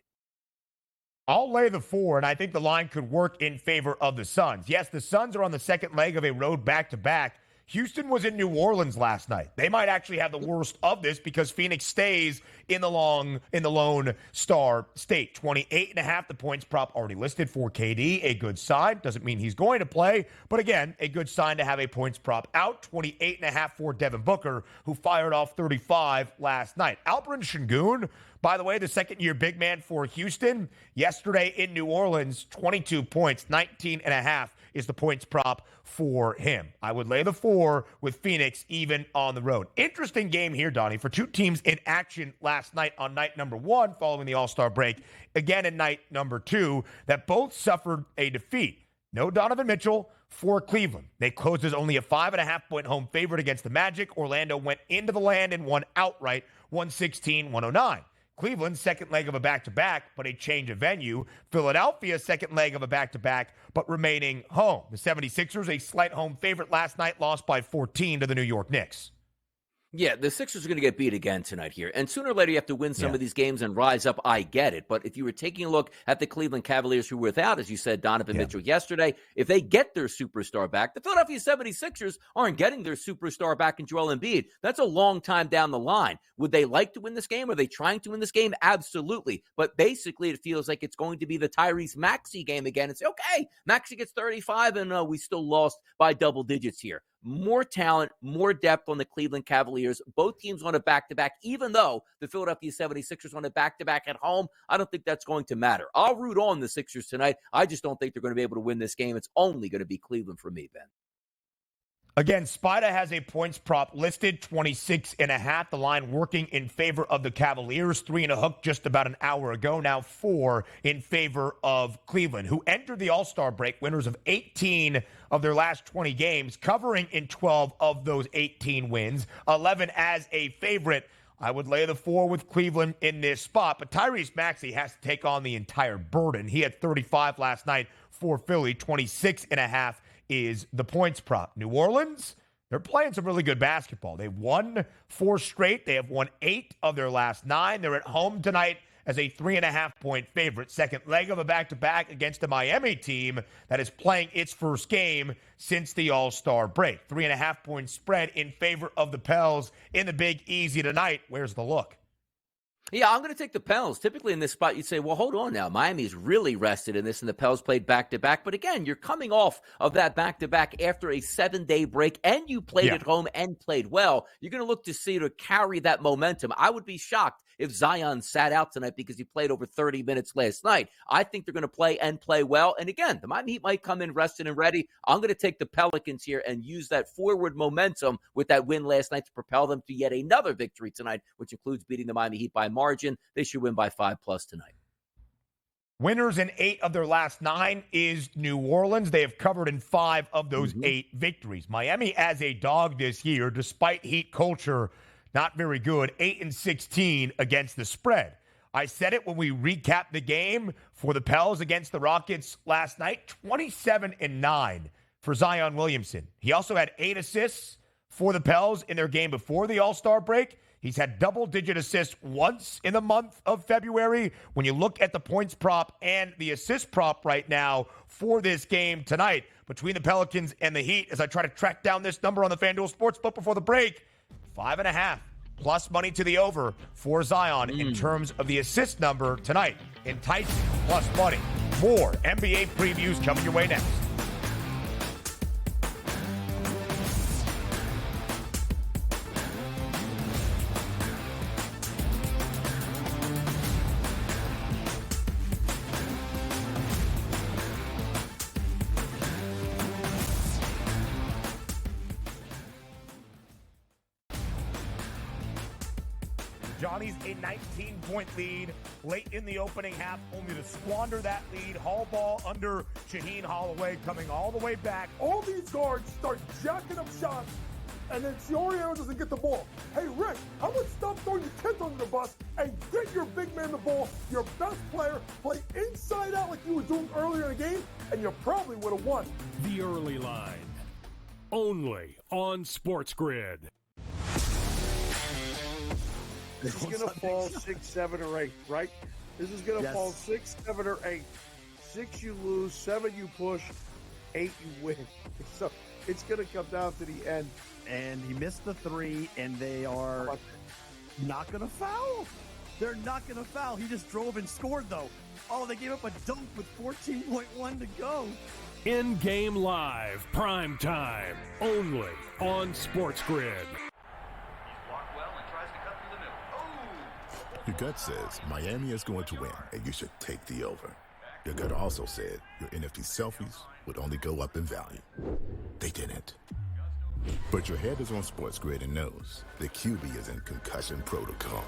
I'll lay the 4, and I think the line could work in favor of the Suns. Yes, the Suns are on the second leg of a road back-to-back. Houston was in New Orleans last night. They might actually have the worst of this because Phoenix stays in the Lone Star State. 28.5, the points prop already listed for KD. A good sign. Doesn't mean he's going to play, but again, a good sign to have a points prop out. 28.5 for Devin Booker, who fired off 35 last night. Alperen Sengun, by the way, the second-year big man for Houston, yesterday in New Orleans, 22 points, 19.5 is the points prop for him. I would lay the 4 with Phoenix even on the road. Interesting game here, Donnie, for two teams in action last night on night number 1 following the All-Star break, again in night number 2, that both suffered a defeat. No Donovan Mitchell for Cleveland. They closed as only a 5.5-point home favorite against the Magic. Orlando went into the land and won outright, 116-109. Cleveland, second leg of a back-to-back, but a change of venue. Philadelphia, second leg of a back-to-back, but remaining home. The 76ers, a slight home favorite last night, lost by 14 to the New York Knicks. Yeah, the Sixers are going to get beat again tonight here. And sooner or later, you have to win some of these games and rise up. I get it. But if you were taking a look at the Cleveland Cavaliers, who were without, as you said, Donovan Mitchell yesterday, if they get their superstar back, the Philadelphia 76ers aren't getting their superstar back in Joel Embiid. That's a long time down the line. Would they like to win this game? Are they trying to win this game? Absolutely. But basically, it feels like it's going to be the Tyrese Maxey game again and say, okay, Maxey gets 35 and we still lost by double digits here. More talent, more depth on the Cleveland Cavaliers. Both teams on a back-to-back, even though the Philadelphia 76ers on a back-to-back at home. I don't think that's going to matter. I'll root on the Sixers tonight. I just don't think they're going to be able to win this game. It's only going to be Cleveland for me, Ben. Again, Spida has a points prop listed, 26.5. The line working in favor of the Cavaliers. 3 and a hook just about an hour ago. Now 4 in favor of Cleveland, who entered the All-Star break winners of 18 of their last 20 games, covering in 12 of those 18 wins, 11 as a favorite. I would lay the 4 with Cleveland in this spot, but Tyrese Maxey has to take on the entire burden. He had 35 last night for Philly, 26.5 is the points prop. New Orleans, they're playing some really good basketball. They've won 4 straight. They have won 8 of their last 9. They're at home tonight as a 3.5-point favorite. Second leg of a back-to-back against a Miami team that is playing its first game since the All-Star break. 3.5-point spread in favor of the Pels in the Big Easy tonight. Where's the look? Yeah, I'm going to take the Pels. Typically in this spot, you'd say, well, hold on now. Miami's really rested in this, and the Pels played back-to-back. But again, you're coming off of that back-to-back after a 7-day break, and you played at home and played well. You're going to look to see to carry that momentum. I would be shocked if Zion sat out tonight because he played over 30 minutes last night. I think they're going to play and play well. And again, the Miami Heat might come in rested and ready. I'm going to take the Pelicans here and use that forward momentum with that win last night to propel them to yet another victory tonight, which includes beating the Miami Heat by margin. They should win by 5+ tonight. Winners in 8 of their last 9 is New Orleans. They have covered in 5 of those 8 victories. Miami as a dog this year, despite Heat culture, not very good, 8-16 against the spread. I said it when we recapped the game for the Pels against the Rockets last night, 27-9 for Zion Williamson. He also had 8 assists for the Pels in their game before the All-Star break. He's had double-digit assists once in the month of February. When you look at the points prop and the assist prop right now for this game tonight between the Pelicans and the Heat, as I try to track down this number on the FanDuel Sportsbook before the break, 5.5 plus money to the over for Zion in terms of the assist number tonight. Enticing plus money. More NBA previews coming your way next. Johnny's a 19-point lead late in the opening half, only to squander that lead. Hall ball under Shaheen Holloway coming all the way back. All these guards start jacking up shots, and then Cioriano doesn't get the ball. Hey, Rick, how about stop throwing your kids under the bus and get your big man the ball, your best player, play inside out like you were doing earlier in the game, and you probably would have won. The early line. Only on SportsGrid. This is going to fall 6, 7, or 8, right? This is going to fall 6, 7, or 8. 6 you lose, 7 you push, 8 you win. So it's going to come down to the end. And he missed the 3, and they are not going to foul. They're not going to foul. He just drove and scored, though. Oh, they gave up a dunk with 14.1 to go. In-game live, prime time, only on SportsGrid. Your gut says Miami is going to win, and you should take the over. Your gut also said your NFT selfies would only go up in value. They didn't. But your head is on SportsGrid and knows the QB is in concussion protocol.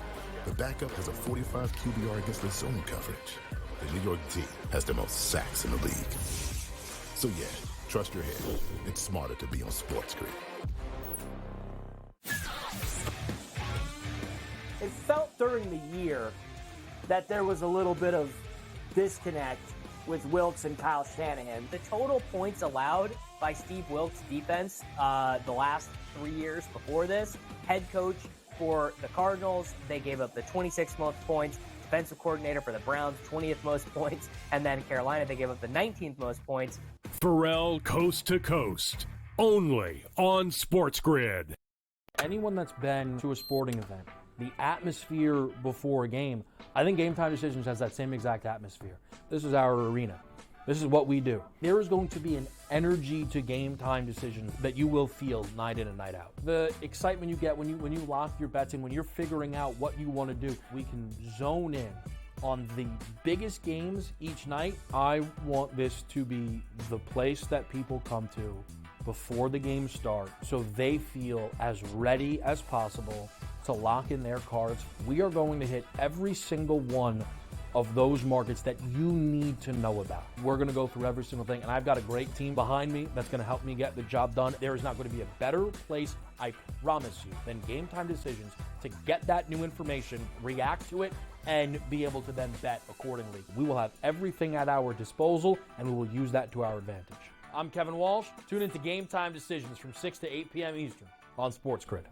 The backup has a 45 QBR against the zone coverage. The New York D has the most sacks in the league. So yeah, trust your head. It's smarter to be on SportsGrid. It felt during the year that there was a little bit of disconnect with Wilkes and Kyle Shanahan. The total points allowed by Steve Wilkes' defense the last 3 years before this, head coach for the Cardinals, they gave up the 26th most points, defensive coordinator for the Browns, 20th most points, and then Carolina, they gave up the 19th most points. Pharrell Coast to Coast, only on SportsGrid. Anyone that's been to a sporting event, the atmosphere before a game, I think Game Time Decisions has that same exact atmosphere. This is our arena. This is what we do. There is going to be an energy to Game Time Decisions that you will feel night in and night out. The excitement you get when you lock your bets in, when you're figuring out what you want to do, we can zone in on the biggest games each night. I want this to be the place that people come to before the games start so they feel as ready as possible to lock in their cards. We are going to hit every single one of those markets that you need to know about. We're going to go through every single thing, and I've got a great team behind me that's going to help me get the job done. There is not going to be a better place, I promise you, than Game Time Decisions to get that new information, react to it, and be able to then bet accordingly. We will have everything at our disposal, and we will use that to our advantage. I'm Kevin Walsh. Tune into Game Time Decisions from 6 to 8 p.m. Eastern on SportsGrid.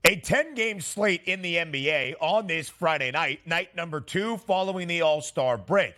A 10-game slate in the NBA on this Friday night number 2 following the All-Star break.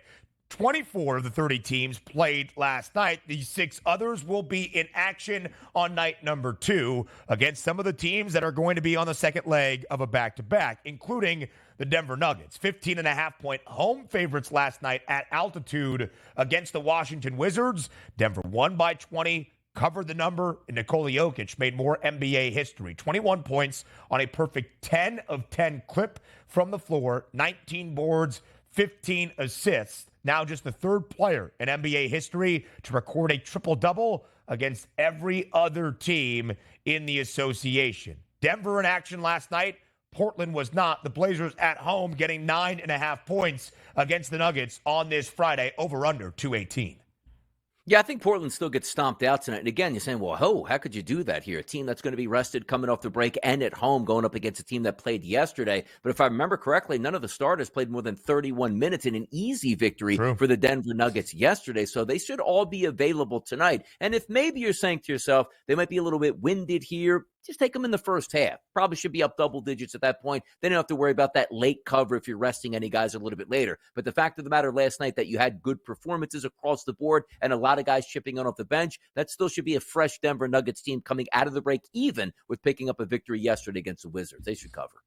24 of the 30 teams played last night. The 6 others will be in action on night number 2 against some of the teams that are going to be on the second leg of a back-to-back, including the Denver Nuggets. 15.5-point home favorites last night at altitude against the Washington Wizards. Denver won by 20. Covered the number, and Nikola Jokic made more NBA history. 21 points on a perfect 10 of 10 clip from the floor, 19 boards, 15 assists. Now just the third player in NBA history to record a triple-double against every other team in the association. Denver in action last night. Portland was not. The Blazers at home getting 9.5 points against the Nuggets on this Friday, over-under 218. Yeah, I think Portland still gets stomped out tonight. And again, you're saying, well, how could you do that here? A team that's going to be rested coming off the break and at home going up against a team that played yesterday. But if I remember correctly, none of the starters played more than 31 minutes in an easy victory for the Denver Nuggets yesterday. So they should all be available tonight. And if maybe you're saying to yourself, they might be a little bit winded here, just take them in the first half. Probably should be up double digits at that point. Then you don't have to worry about that late cover if you're resting any guys a little bit later. But the fact of the matter last night that you had good performances across the board and a lot of guys chipping on off the bench, that still should be a fresh Denver Nuggets team coming out of the break, even with picking up a victory yesterday against the Wizards. They should cover.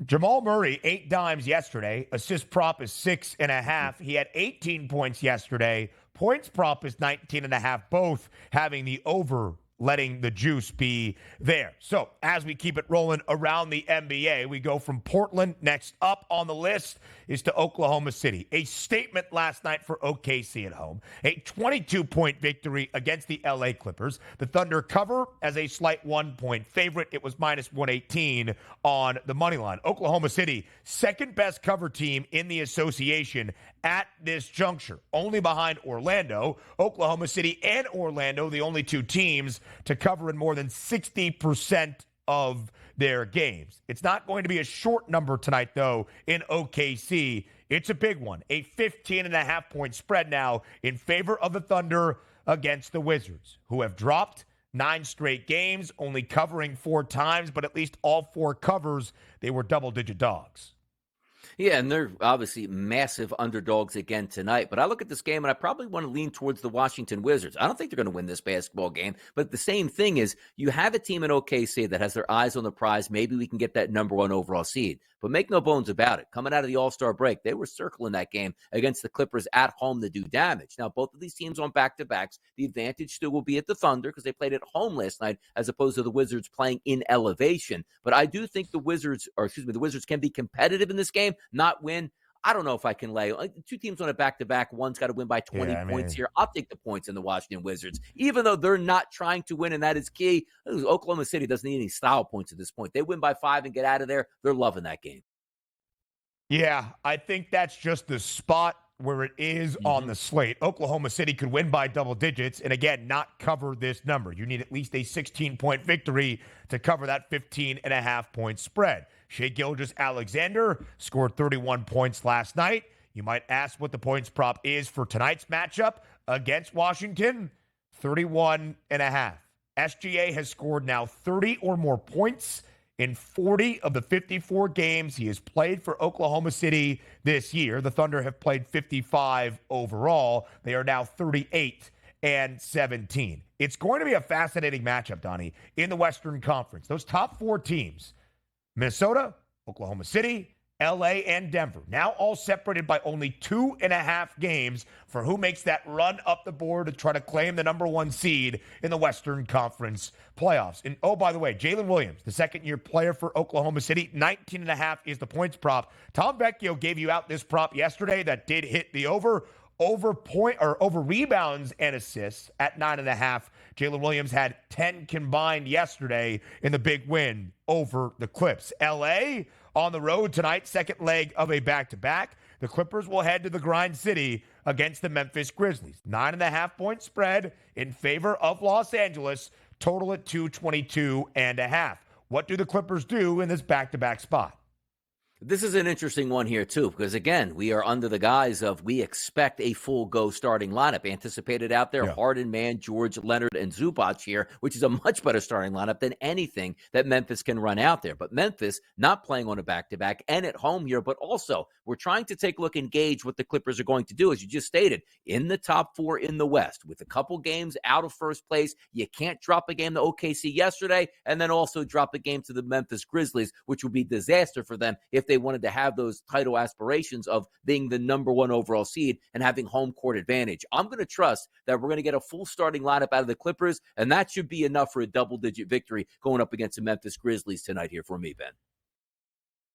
Jamal Murray, 8 dimes yesterday. Assist prop is 6.5. He had 18 points yesterday. Points prop is 19.5, both having the over, letting the juice be there. So as we keep it rolling around the NBA, we go from Portland. Next up on the list is to Oklahoma City. A statement last night for OKC at home. A 22-point victory against the LA Clippers. The Thunder cover as a slight 1-point favorite. It was minus 118 on the money line. Oklahoma City, second best cover team in the association at this juncture, only behind Orlando. Oklahoma City and Orlando, the only 2 teams to cover in more than 60% of their games. It's not going to be a short number tonight, though, in OKC. It's a big one. A 15.5-point spread now in favor of the Thunder against the Wizards, who have dropped 9 straight games, only covering 4 times, but at least all 4 covers, they were double-digit dogs. Yeah, and they're obviously massive underdogs again tonight. But I look at this game, and I probably want to lean towards the Washington Wizards. I don't think they're going to win this basketball game. But the same thing is, you have a team in OKC that has their eyes on the prize. Maybe we can get that number 1 overall seed. But make no bones about it. Coming out of the All-Star break, they were circling that game against the Clippers at home to do damage. Now, both of these teams on back-to-backs, the advantage still will be at the Thunder because they played at home last night as opposed to the Wizards playing in elevation. But I do think the Wizards can be competitive in this game, not win. I don't know if I can lay 2 teams on a back-to-back. One's got to win by 20 points here. I'll take the points in the Washington Wizards, even though they're not trying to win, and that is key. Oklahoma City doesn't need any style points at this point. They win by 5 and get out of there. They're loving that game. Yeah, I think that's just the spot where it is on the slate. Oklahoma City could win by double digits and, again, not cover this number. You need at least a 16-point victory to cover that 15.5-point spread. Shai Gilgeous-Alexander scored 31 points last night. You might ask what the points prop is for tonight's matchup against Washington. 31.5. SGA has scored now 30 or more points in 40 of the 54 games he has played for Oklahoma City this year. The Thunder have played 55 overall. They are now 38-17. It's going to be a fascinating matchup, Donnie, in the Western Conference. Those top 4 teams, Minnesota, Oklahoma City, LA, and Denver, now all separated by only 2.5 games for who makes that run up the board to try to claim the number 1 seed in the Western Conference playoffs. And, oh, by the way, Jalen Williams, the second-year player for Oklahoma City, 19.5 is the points prop. Tom Vecchio gave you out this prop yesterday that did hit the over rebounds and assists at 9.5. Jalen Williams had 10 combined yesterday in the big win over the Clips. LA on the road tonight, second leg of a back-to-back. The Clippers will head to the Grind City against the Memphis Grizzlies. 9.5-point spread in favor of Los Angeles, total at 222.5. What do the Clippers do in this back-to-back spot? This is an interesting one here, too, because, again, we are under the guise of we expect a full go starting lineup. Anticipated out there, Harden, Mann, George, Leonard, and Zubac here, which is a much better starting lineup than anything that Memphis can run out there. But Memphis not playing on a back-to-back and at home here, but also we're trying to take a look and gauge what the Clippers are going to do, as you just stated, in the top 4 in the West. With a couple games out of first place, you can't drop a game to OKC yesterday and then also drop a game to the Memphis Grizzlies, which would be disaster for them if they wanted to have those title aspirations of being the number 1 overall seed and having home court advantage. I'm going to trust that we're going to get a full starting lineup out of the Clippers, and that should be enough for a double-digit victory going up against the Memphis Grizzlies tonight here for me, Ben.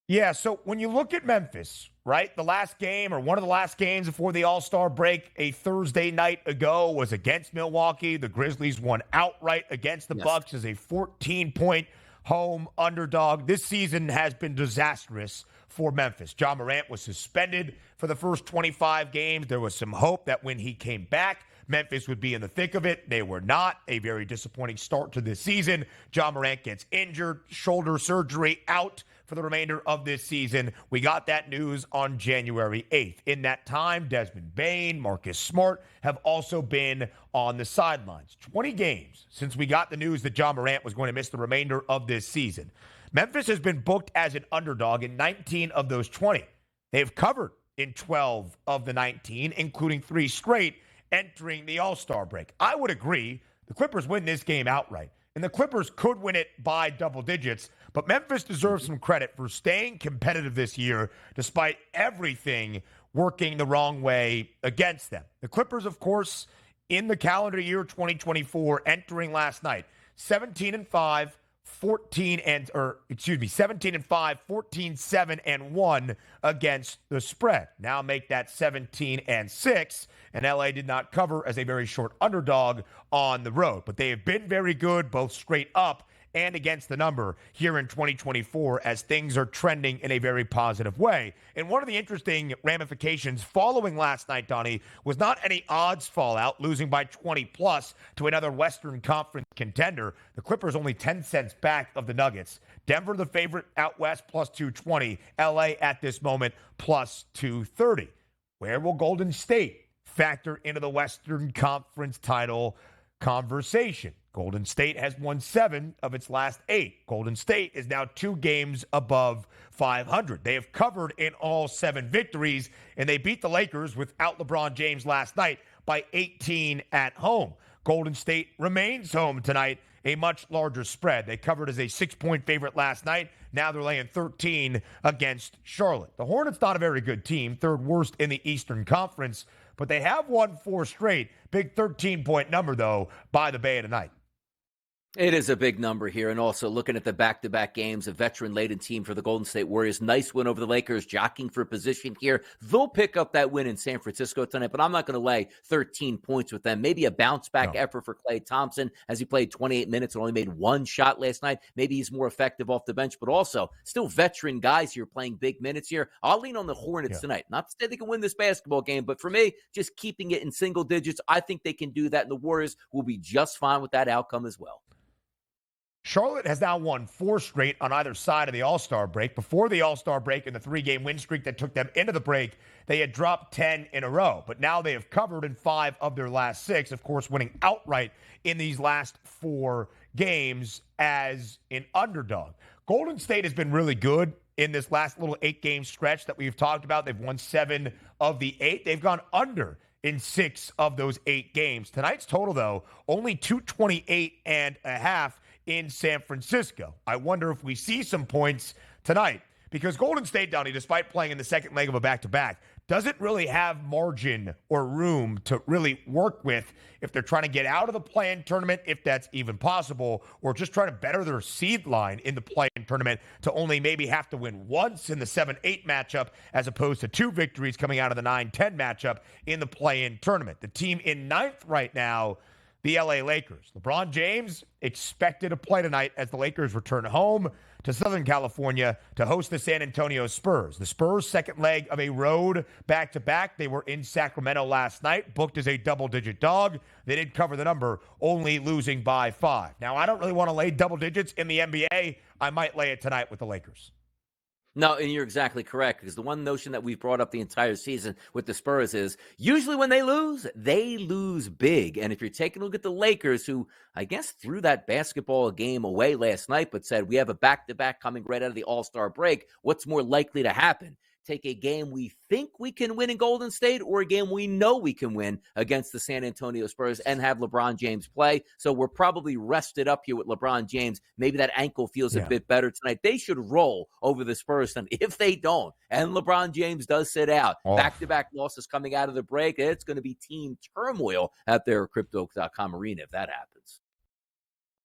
Yeah, so when you look at Memphis, right, the last game or one of the last games before the All-Star break a Thursday night ago was against Milwaukee. The Grizzlies won outright against the Bucks as a 14-point home underdog. This season has been disastrous for Memphis. Ja Morant was suspended for the first 25 games. There was some hope that when he came back, Memphis would be in the thick of it. They were not. A very disappointing start to this season. Ja Morant gets injured, shoulder surgery, out for the remainder of this season. We got that news on January 8th. In that time, Desmond Bane, Marcus Smart have also been on the sidelines. 20 games since we got the news that Ja Morant was going to miss the remainder of this season. Memphis has been booked as an underdog in 19 of those 20. They've covered in 12 of the 19, including 3 straight entering the All-Star break. I would agree the Clippers win this game outright, and the Clippers could win it by double digits, but Memphis deserves some credit for staying competitive this year despite everything working the wrong way against them. The Clippers, of course, in the calendar year 2024, entering last night, 17-5, 17-5, 14-7-1 against the spread. Now make that 17-6, and LA did not cover as a very short underdog on the road. But they have been very good, both straight up and against the number here in 2024 as things are trending in a very positive way. And one of the interesting ramifications following last night, Donnie, was not any odds fallout, losing by 20-plus to another Western Conference contender. The Clippers only 10 cents back of the Nuggets. Denver, the favorite out west, plus 220. LA at this moment, plus 230. Where will Golden State factor into the Western Conference title conversation? Golden State has won 7 of its last 8. Golden State is now 2 games above 500. They have covered in all 7 victories, and they beat the Lakers without LeBron James last night by 18 at home. Golden State remains home tonight, a much larger spread. They covered as a 6-point favorite last night. Now they're laying 13 against Charlotte. The Hornets not a very good team, 3rd worst in the Eastern Conference, but they have won 4 straight. Big 13-point number, though, by the Bay tonight. It is a big number here, and also looking at the back-to-back games, a veteran-laden team for the Golden State Warriors. Nice win over the Lakers, jockeying for position here. They'll pick up that win in San Francisco tonight, but I'm not going to lay 13 points with them. Maybe a bounce-back effort for Klay Thompson as he played 28 minutes and only made 1 shot last night. Maybe he's more effective off the bench, but also still veteran guys here playing big minutes here. I'll lean on the Hornets tonight. Not to say they can win this basketball game, but for me, just keeping it in single digits, I think they can do that, and the Warriors will be just fine with that outcome as well. Charlotte has now won 4 straight on either side of the All-Star break. Before the All-Star break and the 3-game win streak that took them into the break, they had dropped 10 in a row. But now they have covered in 5 of their last 6, of course, winning outright in these last 4 games as an underdog. Golden State has been really good in this last little 8-game stretch that we've talked about. They've won 7 of the 8. They've gone under in 6 of those 8 games. Tonight's total, though, only 228.5 in San Francisco. I wonder if we see some points tonight because Golden State, Donnie, despite playing in the second leg of a back-to-back, doesn't really have margin or room to really work with if they're trying to get out of the play-in tournament, if that's even possible, or just trying to better their seed line in the play-in tournament to only maybe have to win once in the 7-8 matchup as opposed to 2 victories coming out of the 9-10 matchup in the play-in tournament. The team in 9th right now, the LA Lakers. LeBron James expected to play tonight as the Lakers return home to Southern California to host the San Antonio Spurs. The Spurs' second leg of a road back-to-back. They were in Sacramento last night, booked as a double-digit dog. They did cover the number, only losing by 5. Now, I don't really want to lay double digits in the NBA. I might lay it tonight with the Lakers. No, and you're exactly correct, because the one notion that we've brought up the entire season with the Spurs is usually when they lose big. And if you're taking a look at the Lakers, who I guess threw that basketball game away last night, but said we have a back-to-back coming right out of the All-Star break, what's more likely to happen? Take a game we think we can win in Golden State or a game we know we can win against the San Antonio Spurs and have LeBron James play. So we're probably rested up here with LeBron James. Maybe that ankle feels a bit better tonight. They should roll over the Spurs. And if they don't, and LeBron James does sit out, back-to-back losses coming out of the break, it's going to be team turmoil out there at Crypto.com Arena if that happens.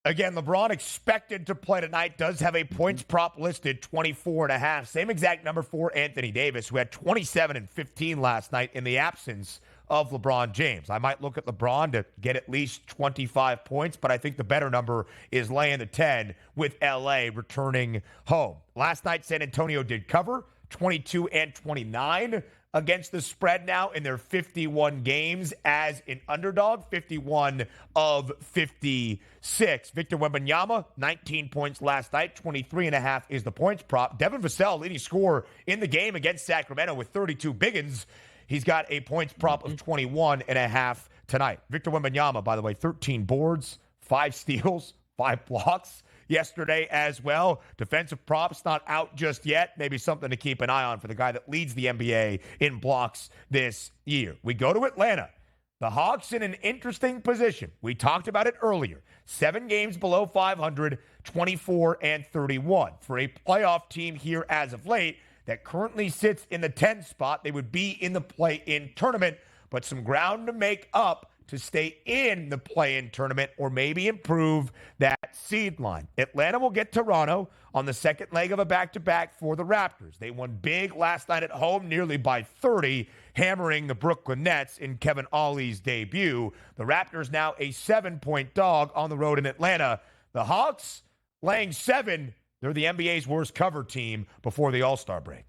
Again, LeBron expected to play tonight, does have a points prop listed 24.5. Same exact number for Anthony Davis, who had 27 and 15 last night in the absence of LeBron James. I might look at LeBron to get at least 25 points, but I think the better number is laying the 10 with LA returning home. Last night, San Antonio did cover 22 and 29 against the spread now in their 51 games as an underdog, 51 of 56. Victor Wembanyama, 19 points last night, 23.5 is the points prop. Devin Vassell, leading scorer in the game against Sacramento with 32 biggins. He's got a points prop of 21.5 tonight. Victor Wembanyama, by the way, 13 boards, 5 steals, 5 blocks yesterday as well. Defensive props not out just yet. Maybe something to keep an eye on for the guy that leads the NBA in blocks this year. We go to Atlanta. The Hawks in an interesting position. We talked about it earlier. 7 games below 500, 24 and 31. For a playoff team here as of late that currently sits in the 10th spot, they would be in the play-in tournament, but some ground to make up to stay in the play-in tournament or maybe improve that seed line. Atlanta will get Toronto on the second leg of a back-to-back for the Raptors. They won big last night at home, nearly by 30, hammering the Brooklyn Nets in Kevin Ollie's debut. The Raptors now a 7-point dog on the road in Atlanta. The Hawks laying 7. They're the NBA's worst cover team before the All-Star break.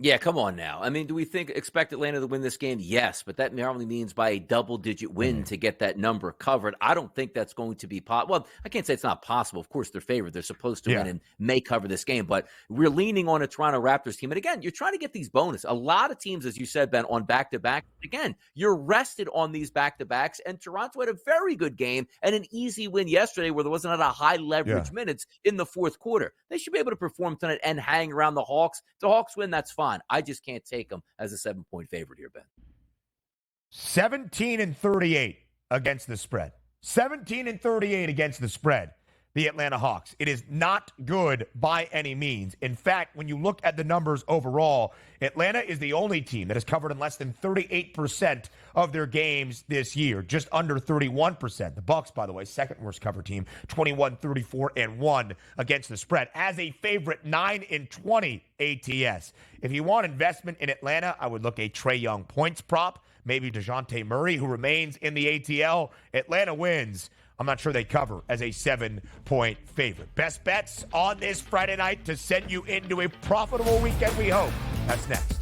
Yeah, come on now. I mean, do we expect Atlanta to win this game? Yes, but that normally means by a double-digit win to get that number covered. I don't think that's going to be possible. Well, I can't say it's not possible. Of course, they're favored. They're supposed to win and may cover this game, but we're leaning on a Toronto Raptors team. And again, you're trying to get these bonus. A lot of teams, as you said, Ben, on back-to-back. Again, you're rested on these back-to-backs, and Toronto had a very good game and an easy win yesterday where there wasn't a lot of high-leverage minutes in the fourth quarter. They should be able to perform tonight and hang around the Hawks. If the Hawks win, that's fine. I just can't take them as a 7-point favorite here, Ben. 17 and 38 against the spread. 17 and 38 against the spread. The Atlanta Hawks. It is not good by any means. In fact, when you look at the numbers overall, Atlanta is the only team that has covered in less than 38% of their games this year, just under 31%. The Bucks, by the way, second worst cover team, 21, 34, and 1 against the spread. As a favorite, 9 and 20 ATS. If you want investment in Atlanta, I would look a Trae Young points prop, maybe DeJounte Murray, who remains in the ATL. Atlanta wins. I'm not sure they cover as a 7-point favorite. Best bets on this Friday night to send you into a profitable weekend, we hope. That's next.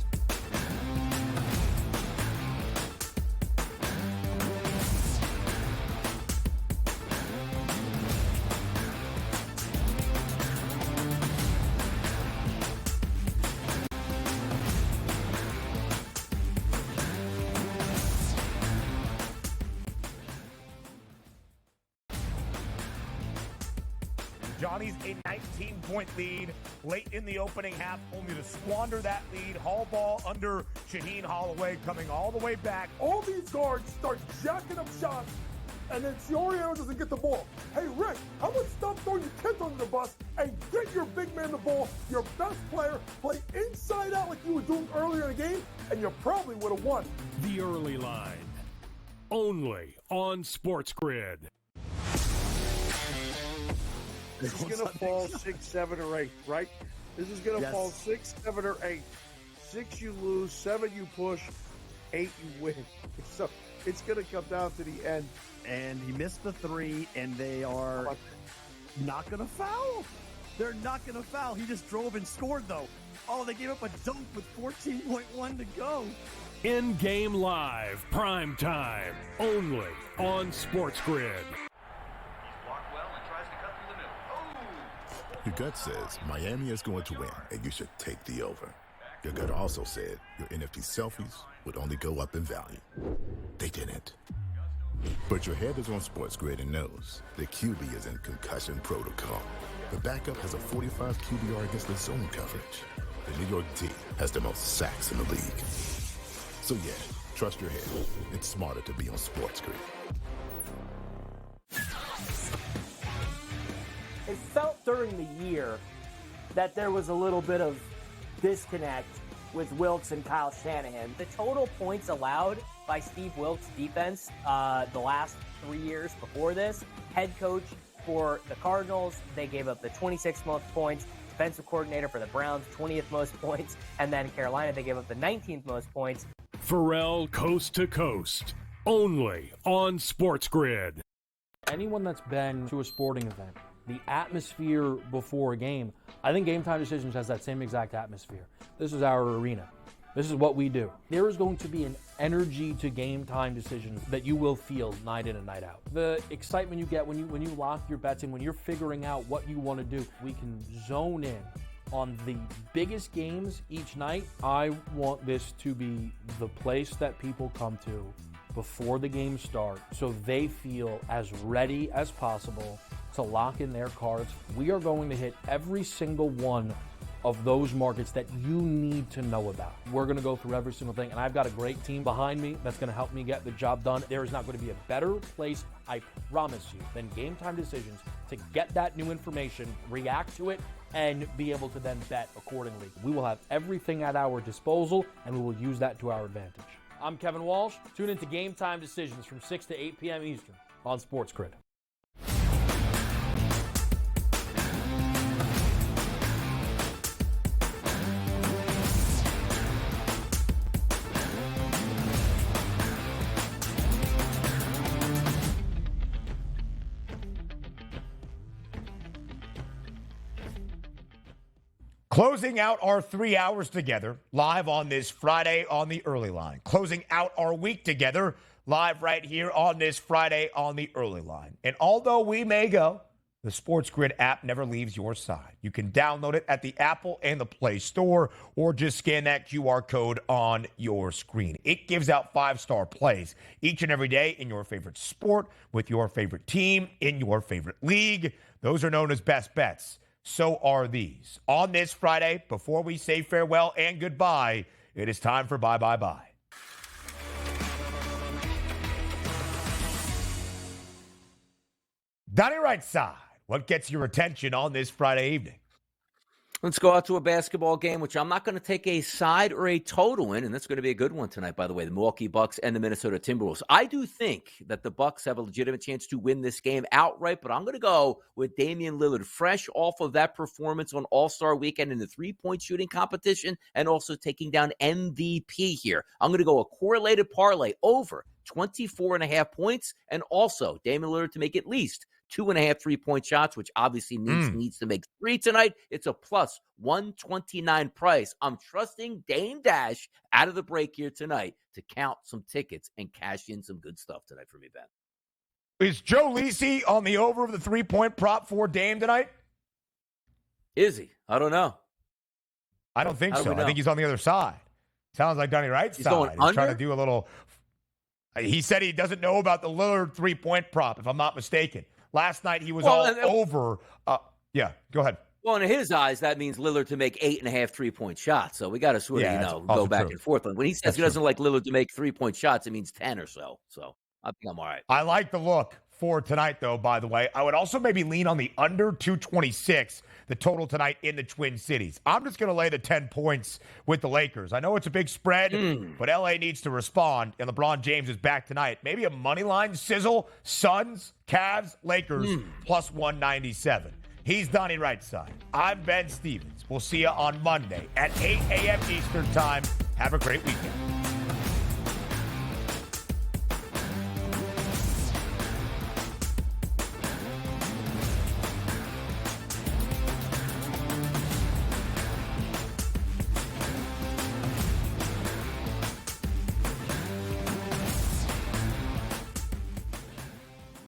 Johnny's a 19-point lead late in the opening half, only to squander that lead. Hall ball under Shaheen Holloway coming all the way back. All these guards start jacking up shots, and then Fiorio doesn't get the ball. Hey, Rick, how about stop throwing your kids under the bus and get your big man the ball, your best player, play inside out like you were doing earlier in the game, and you probably would have won. The early line. Only on SportsGrid. This is going to fall 6, 7, or 8, right? This is going to fall 6, 7, or 8. 6 you lose, 7 you push, 8 you win. So it's going to come down to the end. And he missed the 3, and they are not going to foul. They're not going to foul. He just drove and scored, though. Oh, they gave up a dunk with 14.1 to go. In-game live, prime time, only on SportsGrid. Your gut says Miami is going to win, and you should take the over. Your gut also said your NFT selfies would only go up in value. They didn't. But your head is on SportsGrid and knows the QB is in concussion protocol. The backup has a 45 QBR against the zone coverage. The New York D has the most sacks in the league. So yeah, trust your head. It's smarter to be on SportsGrid. It felt during the year that there was a little bit of disconnect with Wilks and Kyle Shanahan. The total points allowed by Steve Wilks' defense the last 3 years before this, head coach for the Cardinals, they gave up the 26th most points, defensive coordinator for the Browns, 20th most points, and then Carolina, they gave up the 19th most points. Pharrell Coast to Coast, only on SportsGrid. Anyone that's been to a sporting event, the atmosphere before a game, I think Game Time Decisions has that same exact atmosphere. This is our arena. This is what we do. There is going to be an energy to Game Time Decisions that you will feel night in and night out. The excitement you get when you lock your bets in, when you're figuring out what you want to do, we can zone in on the biggest games each night. I want this to be the place that people come to before the games start so they feel as ready as possible to lock in their cards. We are going to hit every single one of those markets that you need to know about. We're going to go through every single thing, and I've got a great team behind me that's going to help me get the job done. There is not going to be a better place, I promise you, than Game Time Decisions to get that new information, react to it, and be able to then bet accordingly. We will have everything at our disposal, and we will use that to our advantage. I'm Kevin Walsh. Tune into Game Time Decisions from 6 to 8 p.m. Eastern on SportsGrid. Closing out our 3 hours together, live on this Friday on the early line. Closing out our week together, live right here on this Friday on the early line. And although we may go, the SportsGrid app never leaves your side. You can download it at the Apple and the Play Store, or just scan that QR code on your screen. It gives out 5-star plays each and every day in your favorite sport, with your favorite team, in your favorite league. Those are known as best bets. So are these. On this Friday, before we say farewell and goodbye, it is time for Bye, Bye, Bye. Donnie Rightside, what gets your attention on this Friday evening? Let's go out to a basketball game, which I'm not going to take a side or a total in, and that's going to be a good one tonight, by the way, the Milwaukee Bucks and the Minnesota Timberwolves. I do think that the Bucks have a legitimate chance to win this game outright, but I'm going to go with Damian Lillard, fresh off of that performance on All-Star Weekend in the three-point shooting competition, and also taking down MVP here. I'm going to go a correlated parlay over 24.5 points, and also Damian Lillard to make at least 2.5 3-point shots, which obviously needs to make 3 tonight. It's a plus 129 price. I'm trusting Dame Dash out of the break here tonight to count some tickets and cash in some good stuff tonight for me, Ben. Is Joe Lisi on the over of the 3-point prop for Dame tonight? Is he? I don't know. I don't think so. I think he's on the other side. Sounds like Donnie Rightside. He's trying to do a little. He said he doesn't know about the Lillard 3-point prop, if I'm not mistaken. Last night he was over. Yeah, go ahead. Well, in his eyes, that means Lillard to make 8.5 3-point shots. So we got to sort of, go back and forth. When he says he doesn't like Lillard to make 3-point shots, it means 10 or so. So I think I'm all right. I like the look for tonight, though, by the way. I would also maybe lean on the under 226, the total tonight in the Twin Cities. I'm just going to lay the 10 points with the Lakers. I know it's a big spread, but LA needs to respond, and LeBron James is back tonight. Maybe a money line sizzle, Suns, Cavs, Lakers, plus 197. He's Donnie Rightside. I'm Ben Stevens. We'll see you on Monday at 8 a.m. Eastern Time. Have a great weekend.